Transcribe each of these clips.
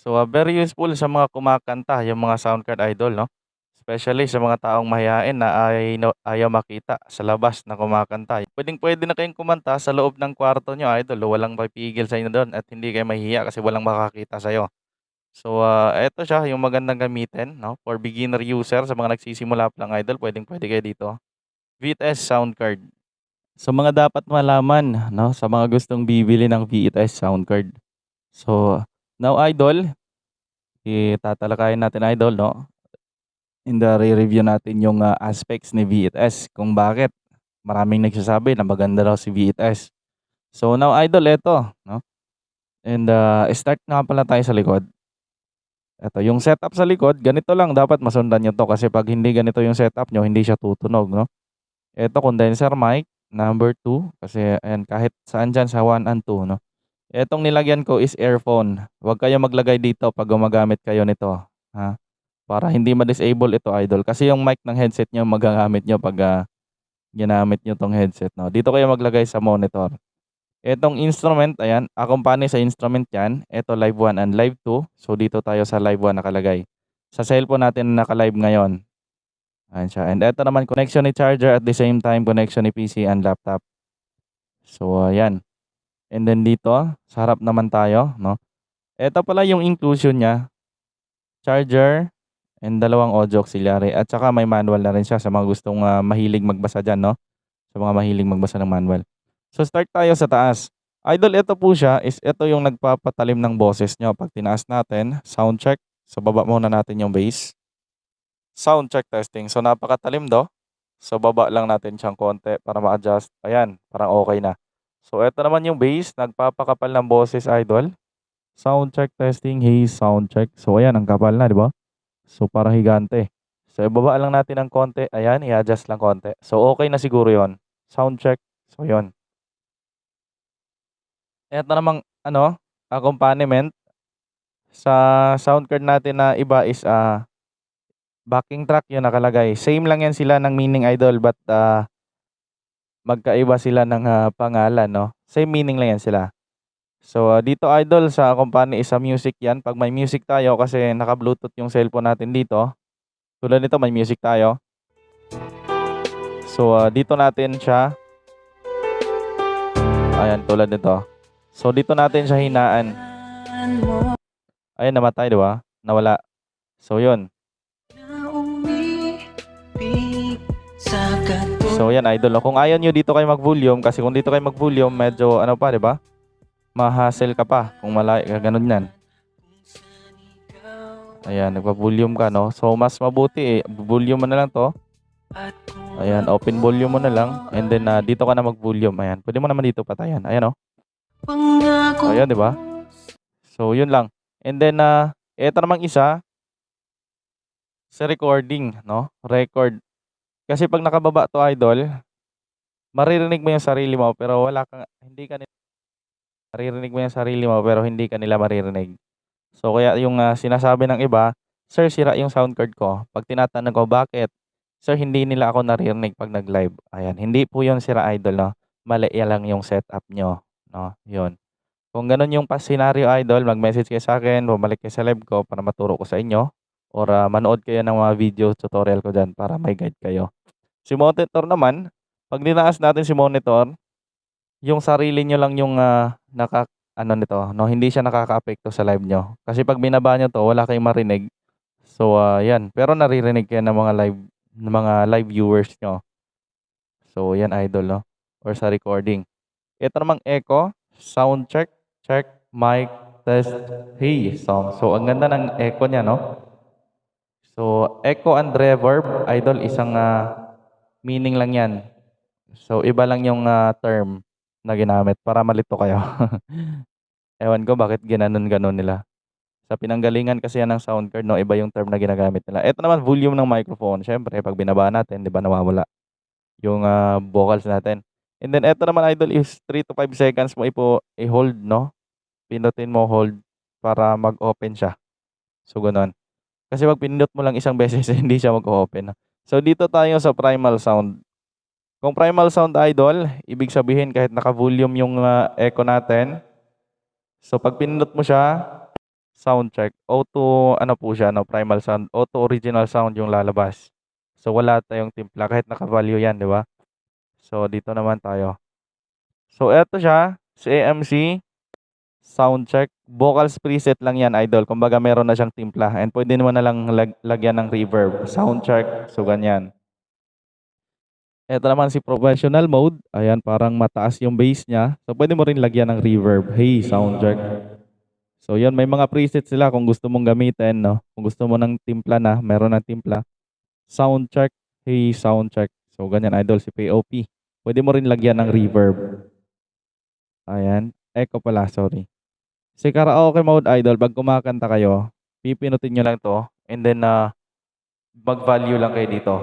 So, very useful sa mga kumakanta yung mga sound card idol 'no, especially sa mga taong mahiyain na ayaw makita sa labas na kumakanta. Puwedeng-puwede na kayong kumanta sa loob ng kwarto niyo idol, walang pipigil sa inyo do'n at hindi kayo mahihiya kasi walang makakita sa'yo. So, eto siya yung magandang gamitin 'no, for beginner user sa mga nagsisimula pa lang idol, puwedeng-puwede kayo dito. VTS sound card. So, mga dapat malaman 'no, sa mga gustong bibili ng VTS sound card. So, now idol, tatalakayin natin idol 'no, re-review natin yung, aspects ni VTS kung bakit maraming nagsasabi na maganda raw si VTS. So, now idol eto 'no, start nga pala tayo sa likod. Eto yung setup sa likod ganito lang dapat masundan niyo 'to kasi 'pag hindi ganito yung setup niyo hindi siya tutunog 'no. Eto condenser mic, number 2 kasi ayan kahit saan diyan sa 1 and 2 'no. Etong nilagyan ko is earphone, huwag kayong maglagay dito 'pag gumagamit kayo nito, ha, para hindi ma-disable ito idol kasi yung mic ng headset niyo magagamit niyo 'pag, ginamit niyo 'tong headset 'no. Dito kayo maglagay sa monitor. Etong instrument ayan, accompany sa instrument 'yan, eto live 1 and live 2, so dito tayo sa live 1 nakalagay. Sa cellphone natin naka-live ngayon, ayan siya and eto naman connection ni charger at the same time connection ni PC and laptop. So ayan, and then dito sa harap naman tayo 'no. Eto pala yung inclusion niya, charger and dalawang audio auxiliary at saka may manual na rin siya sa mga gustong, mahilig magbasa diyan 'no, sa mga mahilig magbasa ng manual. So start tayo sa taas. Idol ito po siya is ito yung nagpapatalim ng boses niyo 'pag tinaas natin, sound check. So baba muna natin yung bass. Sound check testing. So napakatalim 'no? So baba lang natin siyang konti para ma-adjust. Ayan, parang okey na. So eto naman yung bass, nagpapakapal ng boses idol. Sound check testing, hey, sound check. So ayan ang kapal na 'di ba? So parang higante. So ibaba lang natin ng konti, ayan i-adjust lang konti. So okey na siguro 'yon. Sound check. So 'yon. Eto namang ano, accompaniment sa sound card natin na iba is, backing track 'yung nakalagay. Same lang 'yan sila ng meaning idol but, magkaiba sila ng, pangalan 'no. Same meaning lang 'yan sila. So, dito idol sa company is sa music 'yan, 'pag may music tayo kasi naka-Bluetooth 'yung cellphone natin dito, tulad nito may music tayo. So, dito natin siya ayan tulad nito. So, dito natin siya hinaan. Ayan namatay 'di ba? Nawala. So 'yun. So 'yan idol 'no, kung ayaw niyo dito kayo mag-volume kasi kung dito kayo mag-volume medyo ano pa 'di ba, ma-hassle ka pa kung gano'n 'yan. Ayan nagvo-volume ka 'no, so mas mabuti, volume mo na lang 'to. Ayan open volume mo na lang and then, dito ka na mag-volume ayan, puwede mo naman dito patayan, ayan oh. So ayan 'di ba? So 'yun lang and then, eto namang isa sa recording 'no, record. Kasi 'pag nakababa 'to idol, maririnig mo 'yung sarili mo pero hindi ka maririnig mo 'yung sarili mo pero hindi ka nila maririnig. So kaya 'yung, sinasabi ng iba, "Sir sira 'yung sound card ko." 'Pag tinatanong ko, "Bakit?" "Sir hindi nila ako naririnig 'pag nag-live." Ayan, hindi po 'yun sira idol 'no, mali lang 'yung setup niyo 'no, 'yun. Kung gano'n 'yung senaryo idol, mag-message kayo sa'kin, bumalik kayo sa live ko para maturo ko sa inyo or, manood kayo ng mga video tutorial ko diyan para may guide kayo. Si monitor naman, 'pag tinaas natin si monitor, yung sarili niyo lang yung, naka-ano nito 'no, hindi siya nakakaapekto sa live niyo. Kasi 'pag binaba niyo 'to wala kayong marinig. So, 'yan, pero naririnig kayo ng mga live viewers niyo. So 'yan idol 'no, or sa recording. Ito namang echo, sound check, check, mic, test, hey, sound. So ang ganda ng echo niya 'no. So echo and reverb idol isang, meaning lang 'yan. So, iba lang yung, term na ginamit para malito kayo. Ewan ko bakit ginanon-ganon nila. Sa pinanggalingan kasi yan ng sound card 'no, iba yung term na ginagamit nila. Eto naman volume ng microphone, siyempre 'pag binaba natin 'di ba nawawala yung, vocals natin. And then eto naman idol is 3 to 5 seconds mo i-hold 'no, pindutin mo hold para mag-open siya. So, gano'n. Kasi 'pag pinindot mo lang isang beses hindi siya mag-o-open 'no. So, dito tayo sa primal sound. Kung primal sound idol, ibig sabihin kahit naka-volume yung, echo natin, so 'pag pinindot mo siya, sound check, auto ano po siya 'no, primal sound, auto original sound yung lalabas. So, wala tayong timpla kahit naka-value 'yan, 'di ba? So, dito naman tayo. So, eto siya, si AMC, sound check, vocals preset lang 'yan idol, kumbaga meron na siyang timpla and puwede mo na lang lagyan ng reverb, sound check, so ganyan. Eto naman si professional mode, ayan parang mataas yung bass niya, so puwede mo rin lagyan ng reverb, hey, sound check. So 'yun, may mga presets sila kung gusto mong gamitin 'no, kung gusto mo ng timpla na, meron ng timpla, sound check, hey, sound check. So ganyan idol si POP. Puwede mo rin lagyan ng reverb, ayan, echo pala, sorry. Si karaoke mode idol 'pag kumakanta kayo, pipindutin niyo lang 'to and then, mag-value lang kayo dito.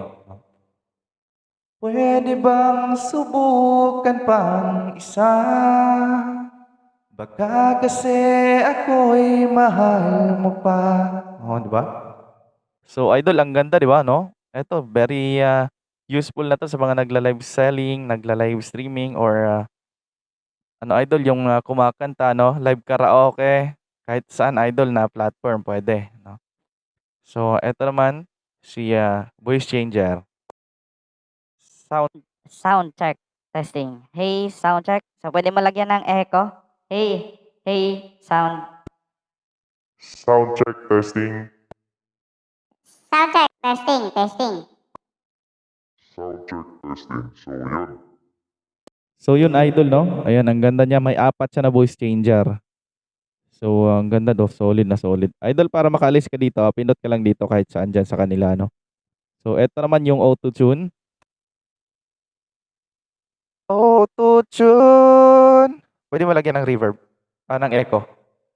Puwede bang subukan pang isa? Baka kasi ako'y mahal mo pa. Oh, 'di ba? So, idol ang ganda 'di ba 'no? Eto very, useful na 'to sa mga nagla-live selling, nagla-live streaming or, ano idol yung, kumakanta 'no, live karaoke, kahit saan idol na platform puwede 'no. So, eto naman si, voice changer. Sound Sound check, testing. Hey, sound check. So, pwede mo lagyan ng echo. Hey, hey, sound. Sound check testing. Sound check, testing, testing. Sound check testing. So yun. So, yun idol 'no, ayan ang ganda niya, may 4 siya na voice changer. So, ang ganda 'no, solid na solid. Idol para makaalis ka dito, pindot ka lang dito kahit saan diyan sa kanila 'no. So, eto naman yung auto-tune. Auto-tune. Puwede mo lagyan ng reverb, ng echo.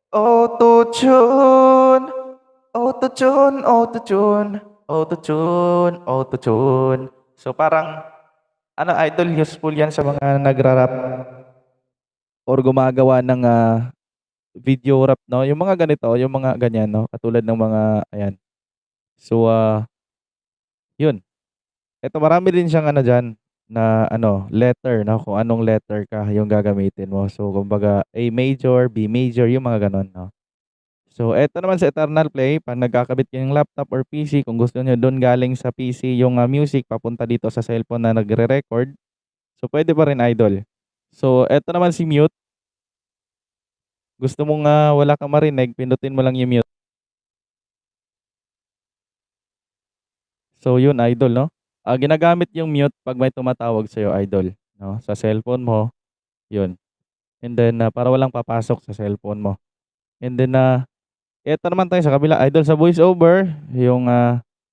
Auto-tune, auto-tune, auto-tune, auto-tune, auto-tune. So, parang ano idol, useful 'yan sa mga nagra-rap or gumagawa ng, video rap 'no, yung mga ganito, yung mga ganyan 'no, katulad ng mga ayan. So, yun. Eto marami din siyang ano diyan na ano, letter 'no, kung anong letter ka yung gagamitin mo. So, kumbaga A major, B major, yung mga gano'n 'no. So, eto naman sa Eternal Play 'pag nagkakabit kayo ng laptop or PC, kung gusto niyo dun galing sa PC yung, music papunta dito sa cellphone na nagre-record, so puwede pa rin idol. So, eto naman si mute, gusto mong, wala kang marinig, pindutin mo lang yung mute. So, yun idol 'no. Ginagamit yung mute 'pag may tumatawag sa'yo idol 'no, sa cellphone mo, yun. And then, para walang papasok sa cellphone mo. And then, eto naman tayo sa kabila idol sa voice over, yung,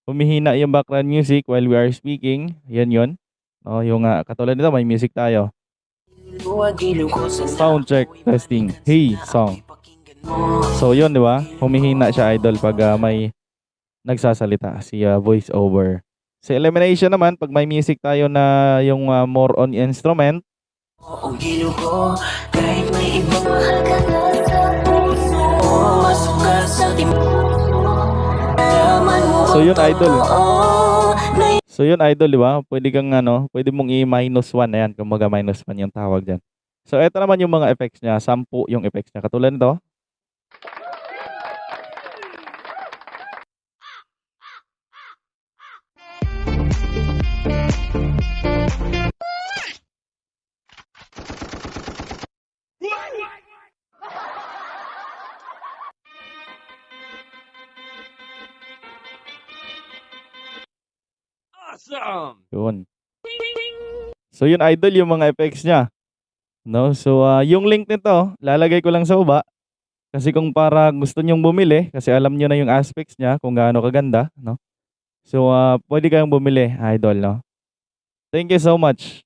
humihina yung background music while we are speaking, yan yun. Oh, yung, katulad nito may music tayo. Sound check, testing, hey, song. So yun 'di ba, humihina siya idol 'pag, may nagsasalita si, voice over. Sa elimination naman 'pag may music tayo na yung, more on instrument. So yun idol. So yun idol 'di ba, puwede kang ano, puwede mong i--1 ayan, kumbaga -1 yung tawag diyan. So eto naman yung mga effects niya, 10 yung effects niya katulad nito. Awesome! Yun. So yun idol yung mga effects niya, 'no. So, yung link nito lalagay ko lang sa baba, kasi kung para gusto niyong bumili, kasi alam niyo na yung aspects niya kung gaano kaganda 'no. So, puwede kayong bumili idol 'no. Thank you so much.